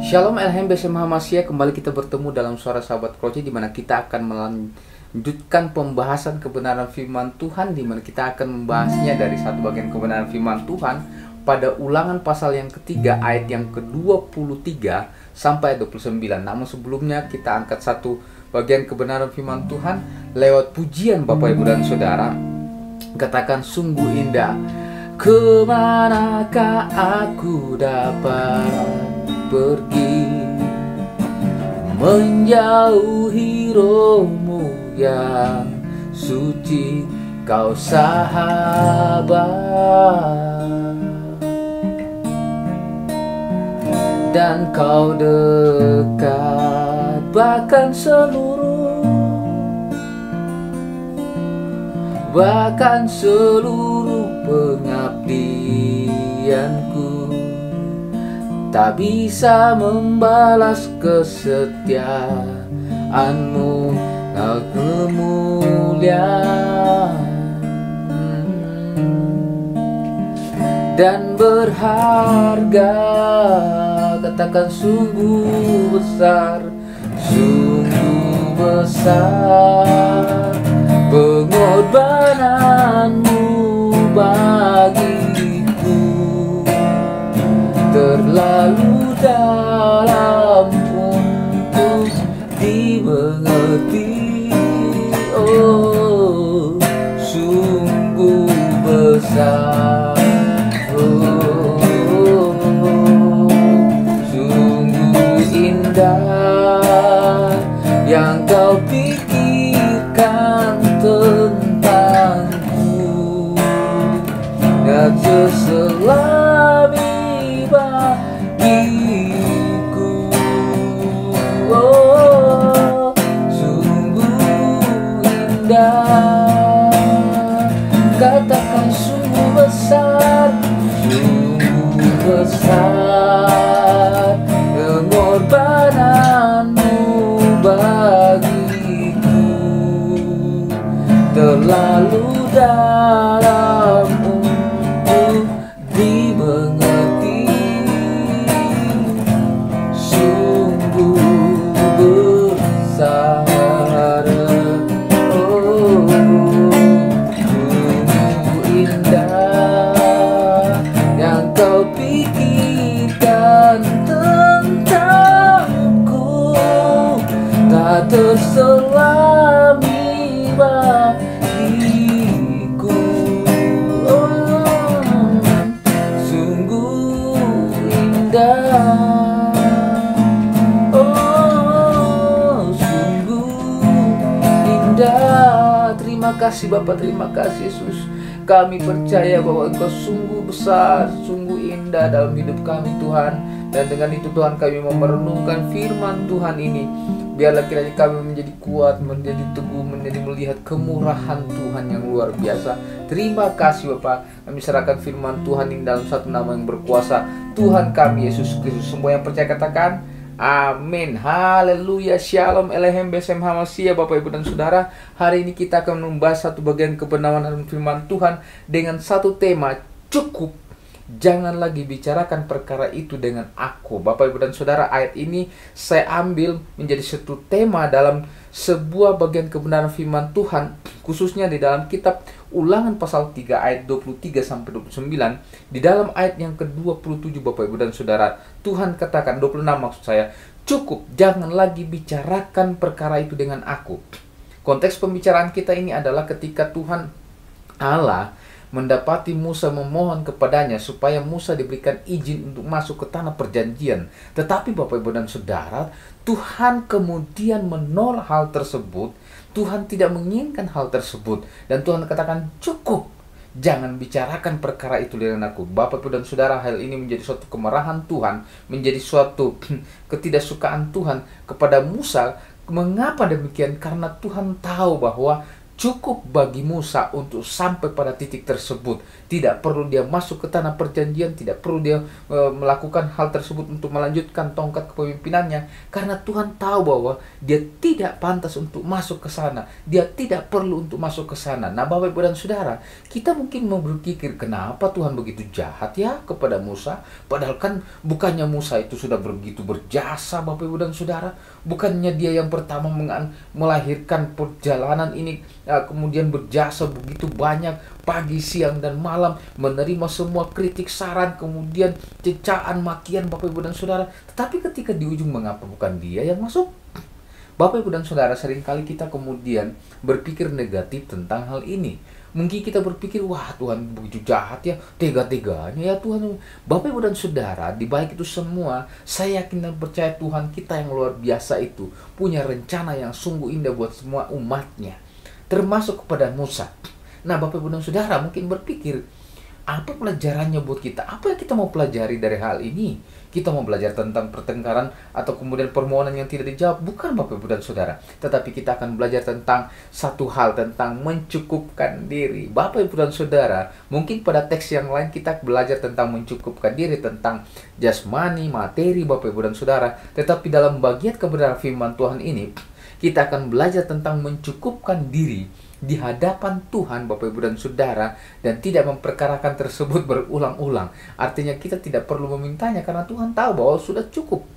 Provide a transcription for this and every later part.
Shalom LHM BSM Hamasia, kembali kita bertemu dalam Suara Sahabat Kroce, di mana kita akan melanjutkan pembahasan kebenaran firman Tuhan, di mana kita akan membahasnya dari satu bagian kebenaran firman Tuhan pada Ulangan pasal yang ketiga ayat yang ke-23 sampai 29. Namun sebelumnya kita angkat satu bagian kebenaran firman Tuhan lewat pujian Bapak Ibu dan Saudara. Katakan, sungguh indah, kemanakah aku dapat pergi menjauhi rohmu yang suci, kau sahabat, dan kau dekat bahkan seluruh pengabdianku tak bisa membalas kesetiaanmu, kau kemuliaan dan berharga. Katakan, sungguh besar pengorbananmu bagiku, terlalu dalam untuk dimengerti. Oh, sungguh besar, oh, sungguh indah yang kau pikirkan tentangku, dan seselami bagiku. Oh, sungguh indah. Katakan, sungguh besar pengorbananmu bagiku, terlalu dalam untuk dimengerti. Sungguh besar, oh, sungguh indah yang kau pikirkan tentangku, tak terselami bagiku. Oh, sungguh indah, oh, sungguh indah. Terima kasih Bapa, terima kasih Yesus. Kami percaya bahwa Engkau sungguh besar, sungguh indah dalam hidup kami Tuhan. Dan dengan itu Tuhan, kami mau merenungkan firman Tuhan ini. Biarlah kiranya kami menjadi kuat, menjadi teguh, menjadi melihat kemurahan Tuhan yang luar biasa. Terima kasih Bapak. Kami serahkan firman Tuhan ini dalam satu nama yang berkuasa, Tuhan kami Yesus Kristus. Semua yang percaya katakan amin. Haleluya. Shalom LHM BSM Hamasia, Bapak Ibu dan Saudara. Hari ini kita akan membahas satu bagian kebenaran dalam firman Tuhan dengan satu tema, cukup. Jangan lagi bicarakan perkara itu dengan aku. Bapak Ibu dan Saudara, ayat ini saya ambil menjadi satu tema dalam sebuah bagian kebenaran firman Tuhan, khususnya di dalam kitab Ulangan pasal 3 ayat 23 sampai 29. Di dalam ayat yang ke-27 Bapak Ibu dan Saudara, Tuhan katakan, 26 maksud saya, cukup, jangan lagi bicarakan perkara itu dengan aku. Konteks pembicaraan kita ini adalah ketika Tuhan Allah mendapati Musa memohon kepadanya supaya Musa diberikan izin untuk masuk ke tanah perjanjian. Tetapi Bapak Ibu dan Saudara, Tuhan kemudian menolak hal tersebut. Tuhan tidak menginginkan hal tersebut. Dan Tuhan katakan, cukup, jangan bicarakan perkara itu dengan aku. Bapak Ibu dan Saudara, hal ini menjadi suatu kemarahan Tuhan, menjadi suatu ketidaksukaan Tuhan kepada Musa. Mengapa demikian? Karena Tuhan tahu bahwa cukup bagi Musa untuk sampai pada titik tersebut. Tidak perlu dia masuk ke tanah perjanjian, tidak perlu dia melakukan hal tersebut untuk melanjutkan tongkat kepemimpinannya, karena Tuhan tahu bahwa dia tidak pantas untuk masuk ke sana. Dia tidak perlu untuk masuk ke sana. Nah, Bapak Ibu dan Saudara, kita mungkin mau berpikir, kenapa Tuhan begitu jahat ya kepada Musa? Padahal kan bukannya Musa itu sudah begitu berjasa, Bapak Ibu dan Saudara. Bukannya dia yang pertama melahirkan perjalanan ini, kemudian berjasa begitu banyak, pagi, siang, dan malam, menerima semua kritik, saran, kemudian cecaan, makian, Bapak Ibu dan Saudara. Tetapi ketika di ujung, mengapa bukan dia yang masuk? Bapak Ibu dan Saudara, seringkali kita kemudian berpikir negatif tentang hal ini. Mungkin kita berpikir, wah Tuhan begitu jahat ya, tega-teganya ya Tuhan. Bapak Ibu dan Saudara, di balik itu semua, saya yakin dan percaya Tuhan kita yang luar biasa itu punya rencana yang sungguh indah buat semua umatnya, termasuk kepada Musa. Nah, Bapak Ibu dan Saudara mungkin berpikir, apa pelajarannya buat kita? Apa yang kita mau pelajari dari hal ini? Kita mau belajar tentang pertengkaran atau kemudian permohonan yang tidak dijawab? Bukan, Bapak Ibu dan Saudara. Tetapi kita akan belajar tentang satu hal, tentang mencukupkan diri. Bapak Ibu dan Saudara, mungkin pada teks yang lain kita belajar tentang mencukupkan diri, tentang jasmani, materi, Bapak Ibu dan Saudara. Tetapi dalam bagian kebenaran firman Tuhan ini, kita akan belajar tentang mencukupkan diri di hadapan Tuhan, Bapak Ibu dan Saudara, dan tidak memperkarakan tersebut berulang-ulang. Artinya kita tidak perlu memintanya karena Tuhan tahu bahwa sudah cukup.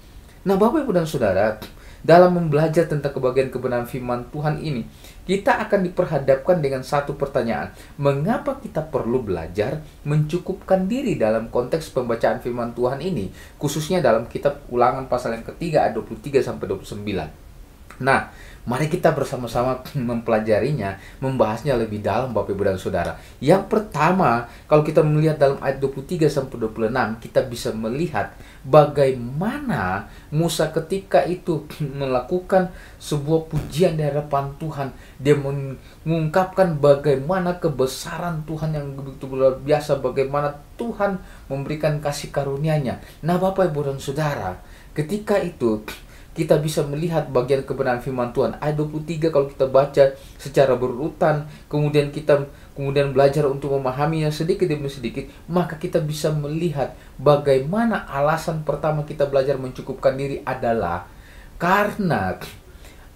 Nah, Bapak Ibu dan Saudara, dalam membelajar tentang kebahagiaan kebenaran firman Tuhan ini, kita akan diperhadapkan dengan satu pertanyaan. Mengapa kita perlu belajar mencukupkan diri dalam konteks pembacaan firman Tuhan ini, khususnya dalam kitab Ulangan pasal yang ketiga ayat 23-29. Nah, mari kita bersama-sama mempelajarinya, membahasnya lebih dalam, Bapak Ibu dan Saudara. Yang pertama, kalau kita melihat dalam ayat 23-26, kita bisa melihat bagaimana Musa ketika itu melakukan sebuah pujian di hadapan Tuhan. Dia mengungkapkan bagaimana kebesaran Tuhan yang begitu luar biasa, bagaimana Tuhan memberikan kasih karunia-Nya. Nah, Bapak Ibu dan Saudara, ketika itu kita bisa melihat bagian kebenaran firman Tuhan. Ayat 23 kalau kita baca secara berurutan, kemudian kita belajar untuk memahaminya sedikit demi sedikit, maka kita bisa melihat bagaimana alasan pertama kita belajar mencukupkan diri adalah karena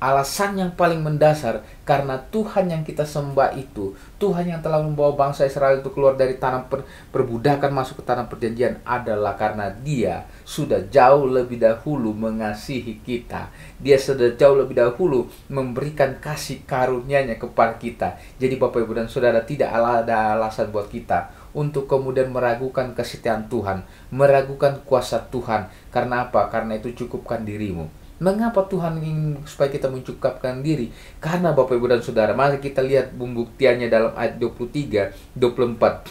alasan yang paling mendasar, karena Tuhan yang kita sembah itu, Tuhan yang telah membawa bangsa Israel itu keluar dari tanah perbudakan masuk ke tanah perjanjian, adalah karena Dia sudah jauh lebih dahulu mengasihi kita. Dia sudah jauh lebih dahulu memberikan kasih karunia-Nya kepada kita. Jadi Bapak Ibu dan Saudara, tidak ada alasan buat kita untuk kemudian meragukan kesetiaan Tuhan, meragukan kuasa Tuhan. Karena apa? Karena itu cukupkan dirimu. Mengapa Tuhan ingin supaya kita mencukupkan diri? Karena Bapak Ibu dan Saudara, mari kita lihat pembuktiannya dalam ayat 23, 24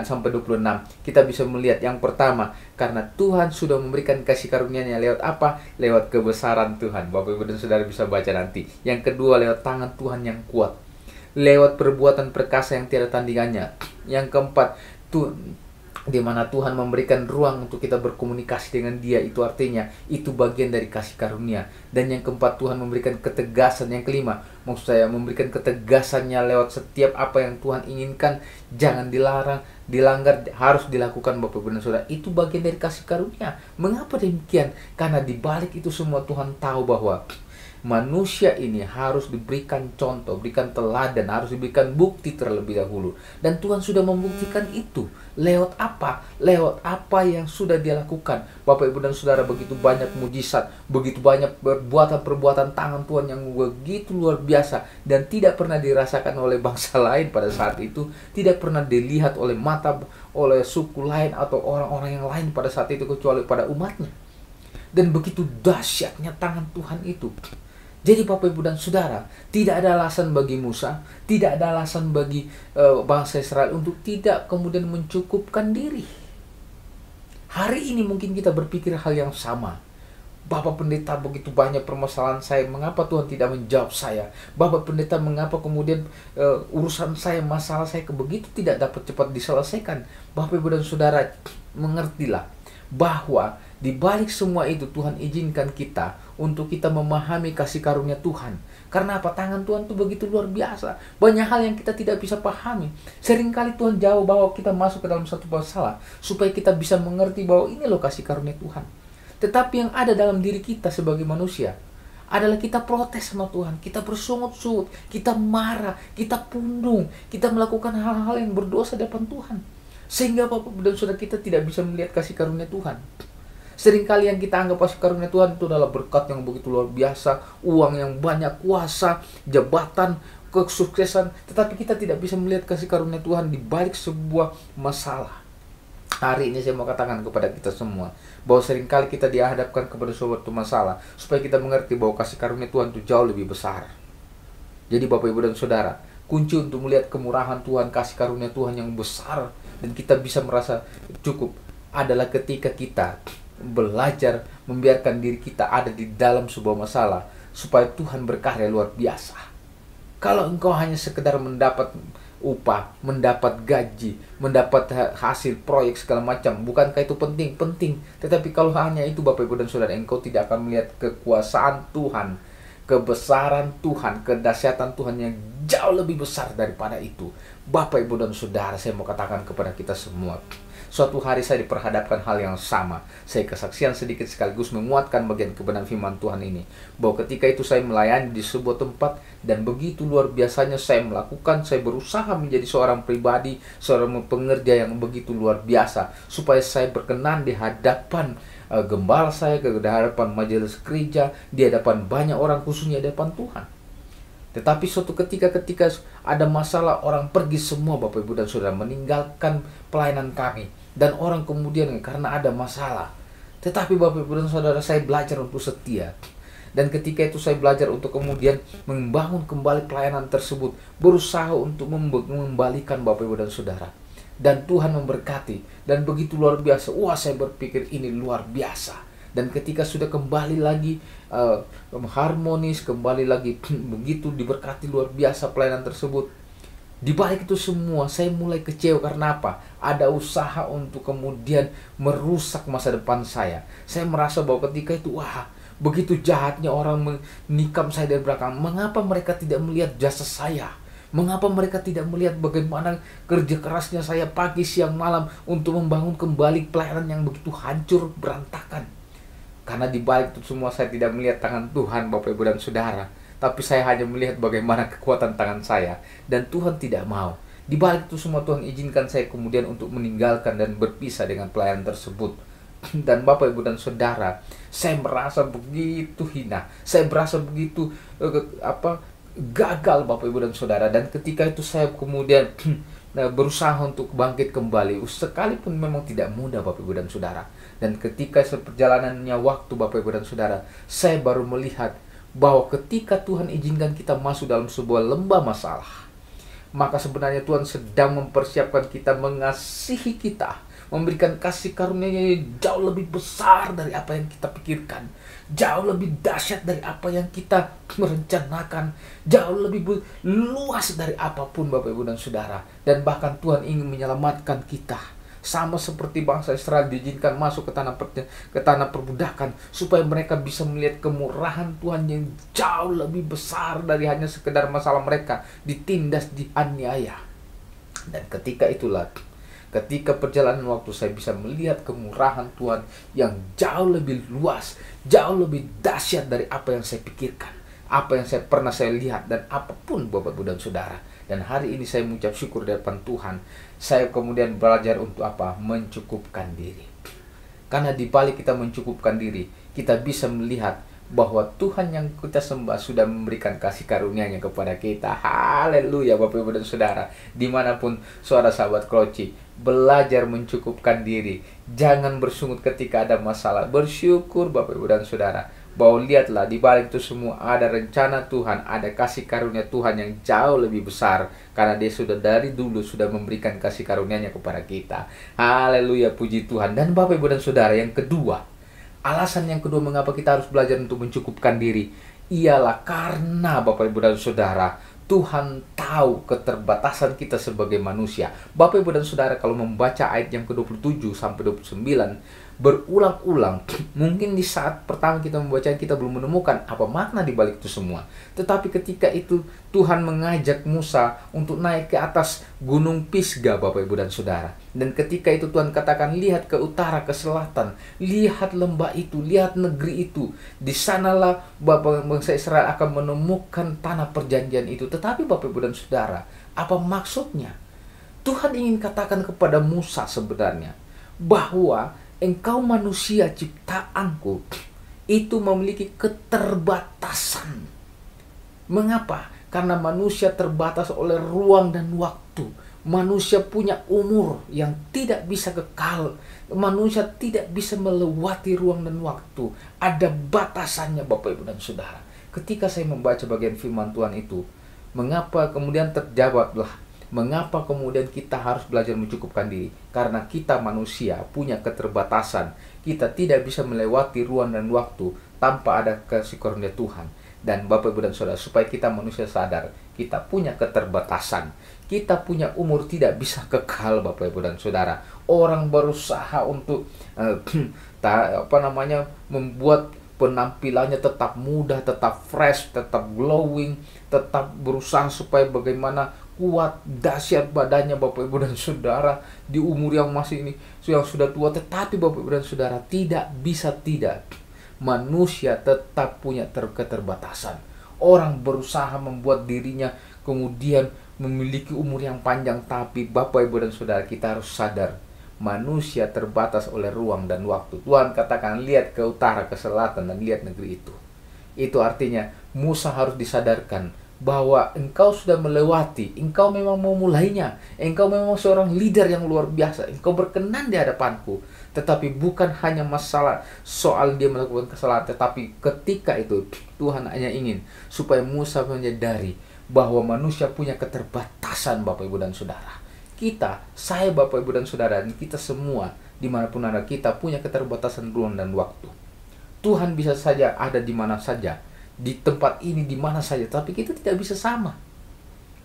sampai 26. Kita bisa melihat yang pertama, karena Tuhan sudah memberikan kasih karunia-Nya lewat apa? Lewat kebesaran Tuhan. Bapak Ibu dan Saudara bisa baca nanti. Yang kedua, lewat tangan Tuhan yang kuat, lewat perbuatan perkasa yang tiada tandingannya. Yang keempat, di mana Tuhan memberikan ruang untuk kita berkomunikasi dengan Dia. Itu artinya itu bagian dari kasih karunia. Dan yang keempat, Tuhan memberikan ketegasan. Yang kelima, maksud saya memberikan ketegasannya lewat setiap apa yang Tuhan inginkan, jangan dilarang, dilanggar, harus dilakukan, Bapak Ibu dan Saudara. Itu bagian dari kasih karunia. Mengapa demikian? Karena di balik itu semua Tuhan tahu bahwa manusia ini harus diberikan contoh, berikan teladan, harus diberikan bukti terlebih dahulu. Dan Tuhan sudah membuktikan itu. Lewat apa? Lewat apa yang sudah Dia lakukan. Bapak Ibu dan Saudara, begitu banyak mujizat, begitu banyak perbuatan-perbuatan tangan Tuhan yang begitu luar biasa, dan tidak pernah dirasakan oleh bangsa lain pada saat itu, tidak pernah dilihat oleh mata, oleh suku lain atau orang-orang yang lain pada saat itu, kecuali pada umatnya. Dan begitu dahsyatnya tangan Tuhan itu. Jadi Bapak Ibu dan Saudara, tidak ada alasan bagi Musa, tidak ada alasan bagi bangsa Israel untuk tidak kemudian mencukupkan diri. Hari ini mungkin kita berpikir hal yang sama. Bapak Pendeta, begitu banyak permasalahan saya, mengapa Tuhan tidak menjawab saya? Bapak Pendeta, mengapa kemudian urusan saya, masalah saya begitu tidak dapat cepat diselesaikan? Bapak Ibu dan Saudara, mengertilah bahwa di balik semua itu Tuhan izinkan kita untuk kita memahami kasih karunia Tuhan. Karena apa? Tangan Tuhan itu begitu luar biasa. Banyak hal yang kita tidak bisa pahami. Seringkali Tuhan jauh bawa kita masuk ke dalam satu masalah supaya kita bisa mengerti bahwa ini loh kasih karunia Tuhan. Tetapi yang ada dalam diri kita sebagai manusia adalah kita protes sama Tuhan, kita bersungut-sungut, kita marah, kita pundung, kita melakukan hal-hal yang berdosa di depan Tuhan. Sehingga Bapak dan Saudara kita tidak bisa melihat kasih karunia Tuhan. Seringkali yang kita anggap kasih karunia Tuhan itu adalah berkat yang begitu luar biasa, uang yang banyak, kuasa, jabatan, kesuksesan. Tetapi kita tidak bisa melihat kasih karunia Tuhan di balik sebuah masalah. Hari ini saya mau katakan kepada kita semua bahwa seringkali kita dihadapkan kepada suatu masalah supaya kita mengerti bahwa kasih karunia Tuhan itu jauh lebih besar. Jadi Bapak Ibu dan Saudara, kunci untuk melihat kemurahan Tuhan, kasih karunia Tuhan yang besar, dan kita bisa merasa cukup adalah ketika kita belajar membiarkan diri kita ada di dalam sebuah masalah supaya Tuhan berkarya luar biasa. Kalau engkau hanya sekedar mendapat upah, mendapat gaji, mendapat hasil proyek segala macam, bukankah itu penting? Penting. Tetapi kalau hanya itu Bapak Ibu dan Saudara, engkau tidak akan melihat kekuasaan Tuhan, kebesaran Tuhan, kedahsyatan Tuhan yang jauh lebih besar daripada itu. Bapak Ibu dan Saudara, saya mau katakan kepada kita semua, suatu hari saya diperhadapkan hal yang sama. Saya kesaksian sedikit sekaligus menguatkan bagian kebenaran firman Tuhan ini. Bahwa ketika itu saya melayani di sebuah tempat, dan begitu luar biasanya saya melakukan, saya berusaha menjadi seorang pribadi, seorang pengerja yang begitu luar biasa. Supaya saya berkenan di hadapan gembala saya, di hadapan majelis gereja, di hadapan banyak orang, khususnya di hadapan Tuhan. Tetapi suatu ketika ada masalah, orang pergi semua Bapak Ibu dan Saudara, meninggalkan pelayanan kami. Dan orang kemudian karena ada masalah. Tetapi Bapak Ibu dan Saudara, saya belajar untuk setia. Dan ketika itu saya belajar untuk kemudian membangun kembali pelayanan tersebut. Berusaha untuk mengembalikan Bapak Ibu dan Saudara. Dan Tuhan memberkati. Dan begitu luar biasa. Wah, saya berpikir ini luar biasa. Dan ketika sudah kembali lagi harmonis, kembali lagi begitu diberkati luar biasa pelayanan tersebut. Di balik itu semua saya mulai kecewa karena apa? Ada usaha untuk kemudian merusak masa depan saya. Saya merasa bahwa ketika itu begitu jahatnya orang menikam saya dari belakang. Mengapa mereka tidak melihat jasa saya? Mengapa mereka tidak melihat bagaimana kerja kerasnya saya pagi, siang, malam untuk membangun kembali pelayanan yang begitu hancur, berantakan? Karena di balik itu semua saya tidak melihat tangan Tuhan Bapak Ibu dan Saudara. Tapi saya hanya melihat bagaimana kekuatan tangan saya. Dan Tuhan tidak mau. Di balik itu semua Tuhan izinkan saya kemudian untuk meninggalkan dan berpisah dengan pelayanan tersebut. Dan Bapak Ibu dan Saudara, saya merasa begitu hina. Saya merasa begitu gagal Bapak Ibu dan Saudara. Dan ketika itu saya kemudian berusaha untuk bangkit kembali. Sekalipun memang tidak mudah Bapak Ibu dan Saudara. Dan ketika seperjalanannya waktu Bapak Ibu dan Saudara, saya baru melihat bahwa ketika Tuhan izinkan kita masuk dalam sebuah lembah masalah, maka sebenarnya Tuhan sedang mempersiapkan kita, mengasihi kita, memberikan kasih karunia-Nya jauh lebih besar dari apa yang kita pikirkan, jauh lebih dahsyat dari apa yang kita merencanakan, jauh lebih luas dari apapun Bapak Ibu dan Saudara. Dan bahkan Tuhan ingin menyelamatkan kita. Sama seperti bangsa Israel diizinkan masuk ke tanah perbudakan, supaya mereka bisa melihat kemurahan Tuhan yang jauh lebih besar dari hanya sekedar masalah mereka ditindas, dianiaya. Dan ketika perjalanan waktu saya bisa melihat kemurahan Tuhan yang jauh lebih luas, jauh lebih dahsyat dari apa yang saya pikirkan, apa yang pernah saya lihat, dan apapun Bapak Ibu dan Saudara. Dan hari ini saya mengucap syukur di depan Tuhan. Saya kemudian belajar untuk apa? Mencukupkan diri. Karena di balik kita mencukupkan diri, kita bisa melihat bahwa Tuhan yang kita sembah sudah memberikan kasih karunia-Nya kepada kita. Haleluya Bapak Ibu dan Saudara. Dimanapun suara sahabat Kroci, belajar mencukupkan diri. Jangan bersungut ketika ada masalah. Bersyukur Bapak Ibu dan Saudara, bahwa lihatlah di balik itu semua ada rencana Tuhan, ada kasih karunia Tuhan yang jauh lebih besar. Karena Dia sudah dari dulu sudah memberikan kasih karunia-Nya kepada kita. Haleluya, puji Tuhan. Dan Bapak Ibu dan Saudara, yang kedua, alasan yang kedua mengapa kita harus belajar untuk mencukupkan diri, ialah karena Bapak Ibu dan Saudara, Tuhan tahu keterbatasan kita sebagai manusia. Bapak Ibu dan Saudara, kalau membaca ayat yang ke-27 sampai 29, berulang-ulang. Mungkin di saat pertama kita membaca kita belum menemukan apa makna di balik itu semua. Tetapi ketika itu Tuhan mengajak Musa untuk naik ke atas gunung Pisga, Bapak Ibu dan Saudara. Dan ketika itu Tuhan katakan, lihat ke utara, ke selatan, lihat lembah itu, lihat negeri itu. Di sanalah bangsa Israel akan menemukan tanah perjanjian itu. Tetapi Bapak Ibu dan Saudara, apa maksudnya? Tuhan ingin katakan kepada Musa sebenarnya bahwa engkau manusia ciptaanku itu memiliki keterbatasan. Mengapa? Karena manusia terbatas oleh ruang dan waktu. Manusia punya umur yang tidak bisa kekal. Manusia tidak bisa melewati ruang dan waktu. Ada batasannya, Bapak Ibu dan Saudara. Ketika saya membaca bagian firman Tuhan itu, mengapa kemudian terjawablah, mengapa kemudian kita harus belajar mencukupkan diri? Karena kita manusia punya keterbatasan. Kita tidak bisa melewati ruang dan waktu tanpa ada kasih karunia Tuhan. Dan Bapak Ibu dan Saudara, supaya kita manusia sadar, kita punya keterbatasan. Kita punya umur tidak bisa kekal, Bapak Ibu dan Saudara. Orang berusaha untuk membuat penampilannya tetap muda, tetap fresh, tetap glowing, tetap berusaha supaya bagaimana kuat, dahsyat badannya, Bapak Ibu dan Saudara, di umur yang masih ini, yang sudah tua. Tetapi Bapak Ibu dan Saudara, tidak bisa tidak. Manusia tetap punya keterbatasan. Orang berusaha membuat dirinya kemudian memiliki umur yang panjang. Tapi Bapak Ibu dan Saudara, kita harus sadar, manusia terbatas oleh ruang dan waktu. Tuhan katakan, lihat ke utara, ke selatan, dan lihat negeri itu. Itu artinya Musa harus disadarkan bahwa engkau sudah melewati, engkau memang mau mulainya, engkau memang seorang leader yang luar biasa, engkau berkenan di hadapanku. Tetapi bukan hanya masalah soal dia melakukan kesalahan, tetapi ketika itu Tuhan hanya ingin supaya Musa menyadari bahwa manusia punya keterbatasan, Bapak Ibu dan Saudara. Saya Bapak Ibu dan Saudara, dan kita semua dimanapun ada, kita punya keterbatasan ruang dan waktu. Tuhan bisa saja ada di mana saja, di tempat ini, di mana saja, tapi kita tidak bisa sama.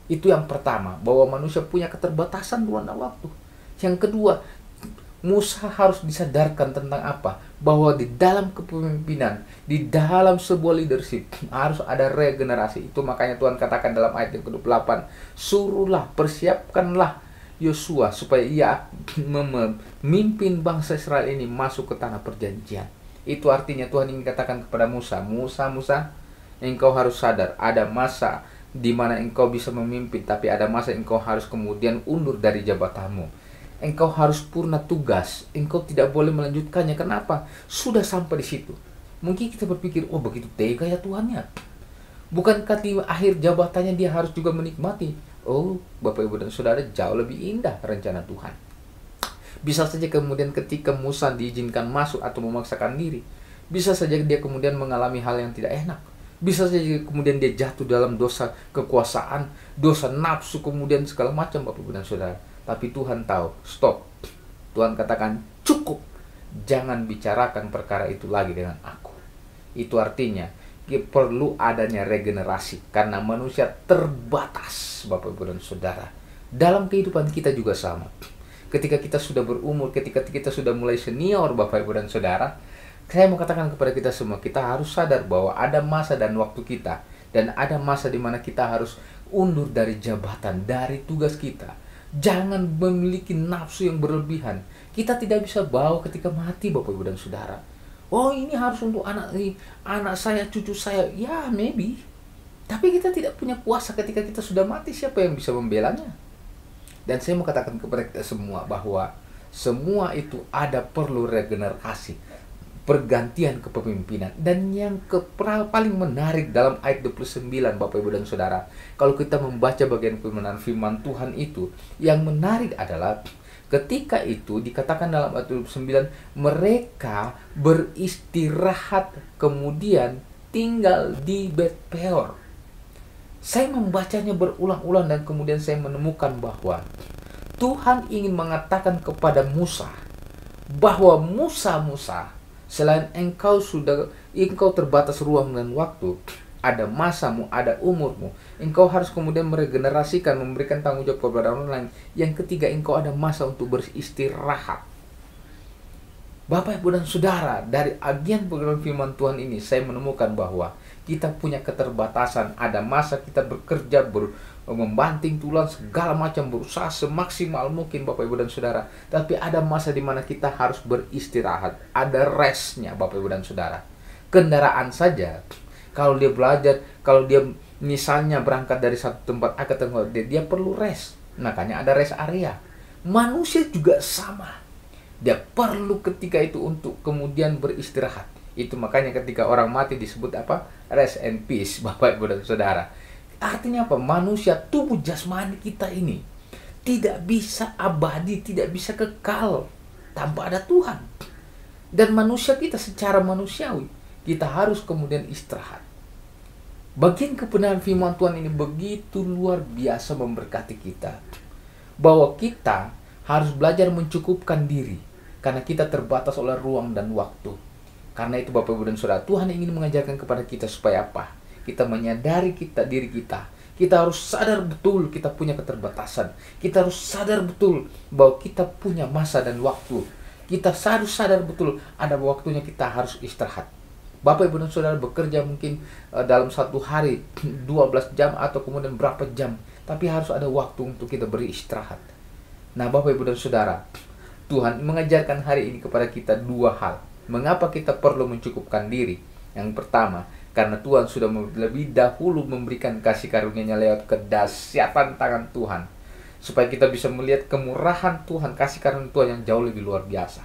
Itu yang pertama, bahwa manusia punya keterbatasan ruang dan waktu. Yang kedua, Musa harus disadarkan tentang apa? Bahwa di dalam kepemimpinan, di dalam sebuah leadership, harus ada regenerasi. Itu makanya Tuhan katakan dalam ayat yang ke-28, suruhlah, persiapkanlah Yosua supaya ia memimpin bangsa Israel ini masuk ke tanah perjanjian. Itu artinya Tuhan ingin katakan kepada Musa, Musa, engkau harus sadar, ada masa di mana engkau bisa memimpin, tapi ada masa engkau harus kemudian undur dari jabatanmu. Engkau harus purna tugas, engkau tidak boleh melanjutkannya. Kenapa? Sudah sampai di situ. Mungkin kita berpikir, oh begitu tega ya Tuhan ya. Bukankah di akhir jabatannya dia harus juga menikmati? Oh, Bapak Ibu dan Saudara, jauh lebih indah rencana Tuhan. Bisa saja kemudian ketika Musa diizinkan masuk atau memaksakan diri, bisa saja dia kemudian mengalami hal yang tidak enak. Bisa saja kemudian dia jatuh dalam dosa kekuasaan, dosa nafsu, kemudian segala macam, Bapak Ibu dan Saudara. Tapi Tuhan tahu, stop. Tuhan katakan, cukup. Jangan bicarakan perkara itu lagi dengan aku. Itu artinya, perlu adanya regenerasi. Karena manusia terbatas, Bapak Ibu dan Saudara. Dalam kehidupan kita juga sama. Ketika kita sudah berumur, ketika kita sudah mulai senior, Bapak Ibu dan Saudara, saya mau katakan kepada kita semua, kita harus sadar bahwa ada masa dan waktu kita. Dan ada masa di mana kita harus undur dari jabatan, dari tugas kita. Jangan memiliki nafsu yang berlebihan. Kita tidak bisa bawa ketika mati, Bapak Ibu dan Saudara. Oh, ini harus untuk anak saya, cucu saya. Ya, maybe. Tapi kita tidak punya kuasa ketika kita sudah mati. Siapa yang bisa membelanya? Dan saya mau katakan kepada kita semua bahwa semua itu ada perlu regenerasi, pergantian kepemimpinan. Dan yang paling menarik dalam ayat 29, Bapak Ibu dan Saudara, kalau kita membaca bagian firman Tuhan itu, yang menarik adalah ketika itu dikatakan dalam ayat 29, mereka beristirahat kemudian tinggal di Bet Peor. Saya membacanya berulang-ulang dan kemudian saya menemukan bahwa Tuhan ingin mengatakan kepada Musa bahwa Musa, selain engkau terbatas ruang dan waktu, ada masamu, ada umurmu, engkau harus kemudian meregenerasikan, memberikan tanggung jawab kepada orang lain. Yang ketiga, engkau ada masa untuk beristirahat. Bapak, Ibu, dan Saudara, dari agian program firman Tuhan ini, saya menemukan bahwa kita punya keterbatasan. Ada masa kita bekerja, membanting tulang, segala macam, berusaha semaksimal mungkin, Bapak, Ibu, dan Saudara. Tapi ada masa di mana kita harus beristirahat. Ada restnya, Bapak, Ibu, dan Saudara. Kendaraan saja, kalau dia belajar, kalau dia misalnya berangkat dari satu tempat ke tempat, dia perlu rest. Makanya ada rest area. Manusia juga sama. Dia perlu ketika itu untuk kemudian beristirahat. Itu makanya ketika orang mati disebut apa? Rest and peace, Bapak, Ibu, dan Saudara. Artinya apa? Manusia, tubuh jasmani kita ini tidak bisa abadi, tidak bisa kekal tanpa ada Tuhan. Dan manusia kita secara manusiawi, kita harus kemudian istirahat. Bagian kebenaran firman Tuhan ini begitu luar biasa memberkati kita. Bahwa kita harus belajar mencukupkan diri. Karena kita terbatas oleh ruang dan waktu. Karena itu Bapak, Ibu, dan Saudara, Tuhan ingin mengajarkan kepada kita supaya apa? Kita menyadari diri kita. Kita harus sadar betul kita punya keterbatasan. Kita harus sadar betul bahwa kita punya masa dan waktu. Kita harus sadar betul ada waktunya kita harus istirahat. Bapak, Ibu, dan Saudara bekerja mungkin dalam satu hari 12 jam atau kemudian berapa jam. Tapi harus ada waktu untuk kita beristirahat. Nah, Bapak, Ibu, dan Saudara, Tuhan mengajarkan hari ini kepada kita dua hal. Mengapa kita perlu mencukupkan diri? Yang pertama, karena Tuhan sudah lebih dahulu memberikan kasih karunia-Nya lewat kedahsyatan tangan Tuhan. Supaya kita bisa melihat kemurahan Tuhan, kasih karunia Tuhan yang jauh lebih luar biasa.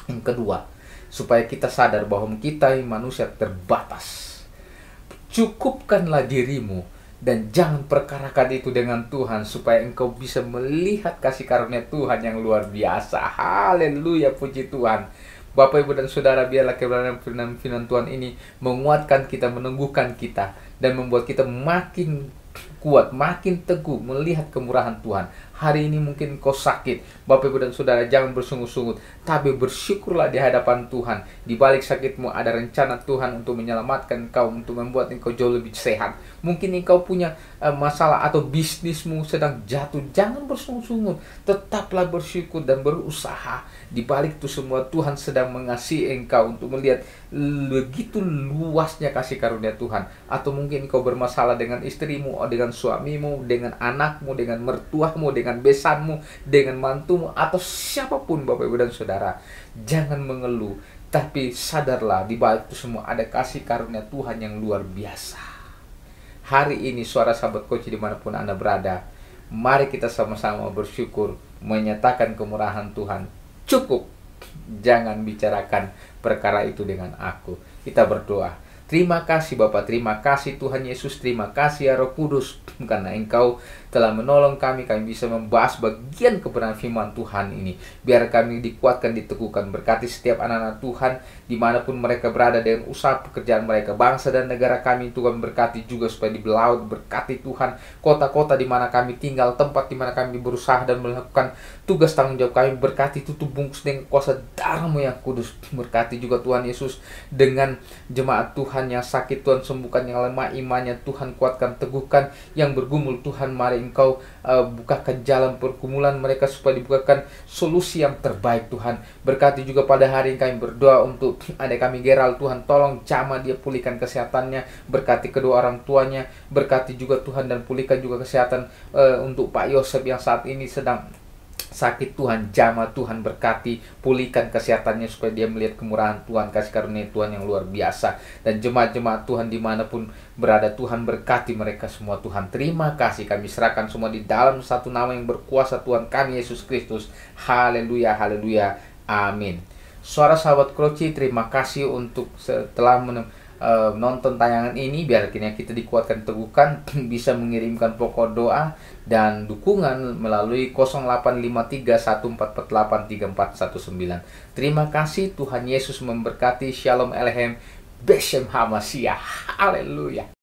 Yang kedua, supaya kita sadar bahwa kita manusia terbatas. Cukupkanlah dirimu dan jangan perkarakan itu dengan Tuhan supaya engkau bisa melihat kasih karunia Tuhan yang luar biasa. Haleluya, puji Tuhan. Bapak, Ibu, dan Saudara, biarlah kebenaran firman Tuhan ini menguatkan kita, menumbuhkan kita, dan membuat kita makin kuat, makin teguh melihat kemurahan Tuhan. Hari ini mungkin kau sakit, Bapak, Ibu, dan Saudara, jangan bersungut-sungut, tapi bersyukurlah di hadapan Tuhan. Di balik sakitmu ada rencana Tuhan untuk menyelamatkan engkau, untuk membuat engkau jauh lebih sehat. Mungkin engkau punya masalah atau bisnismu sedang jatuh, jangan bersungut-sungut, tetaplah bersyukur dan berusaha. Di balik itu semua Tuhan sedang mengasihi engkau untuk melihat begitu luasnya kasih karunia Tuhan. Atau mungkin engkau bermasalah dengan istrimu, dengan suamimu, dengan anakmu, dengan mertuamu, dengan besanmu, dengan mantumu, atau siapapun, Bapak, Ibu, dan Saudara. Jangan mengeluh, tapi sadarlah di balik itu semua ada kasih karunia Tuhan yang luar biasa. Hari ini suara sahabat Koci dimanapun Anda berada, mari kita sama-sama bersyukur, menyatakan kemurahan Tuhan. Cukup, jangan bicarakan perkara itu dengan aku. Kita berdoa. Terima kasih Bapa, terima kasih Tuhan Yesus, terima kasih ya Roh Kudus, karena Engkau telah menolong kami bisa membahas bagian kebenaran firman Tuhan ini. Biar kami dikuatkan, diteguhkan, berkati setiap anak-anak Tuhan, dimanapun mereka berada dengan usaha pekerjaan mereka, bangsa dan negara kami, Tuhan berkati juga supaya di laut, berkati Tuhan, kota-kota di mana kami tinggal, tempat di mana kami berusaha dan melakukan tugas tanggung jawab kami, berkati, tutup bungkus dengan kuasa darah-Mu yang kudus. Berkati juga Tuhan Yesus dengan jemaat Tuhan yang sakit, Tuhan sembuhkan, yang lemah imannya Tuhan kuatkan, teguhkan, yang bergumul Tuhan mari Engkau bukakan jalan pergumulan mereka supaya dibukakan solusi yang terbaik Tuhan. Berkati juga pada hari ini kami berdoa untuk adik kami Gerald, Tuhan tolong jamah dia, pulihkan kesehatannya, berkati kedua orang tuanya, berkati juga Tuhan dan pulihkan juga kesehatan untuk Pak Yosef yang saat ini sedang sakit. Tuhan jamah, Tuhan berkati, pulihkan kesehatannya supaya dia melihat kemurahan Tuhan, kasih karunia Tuhan yang luar biasa. Dan jemaat-jemaat Tuhan dimanapun berada, Tuhan berkati mereka semua Tuhan. Terima kasih, kami serahkan semua di dalam satu nama yang berkuasa Tuhan kami Yesus Kristus. Haleluya, haleluya, amin. Suara sahabat Kroci, terima kasih untuk setelah nonton tayangan ini. Biar akhirnya kita dikuatkan, teguhkan, bisa mengirimkan pokok doa dan dukungan melalui 085314483419. Terima kasih, Tuhan Yesus memberkati. Shalom Elohim, Beshem Hamasiah. Haleluya.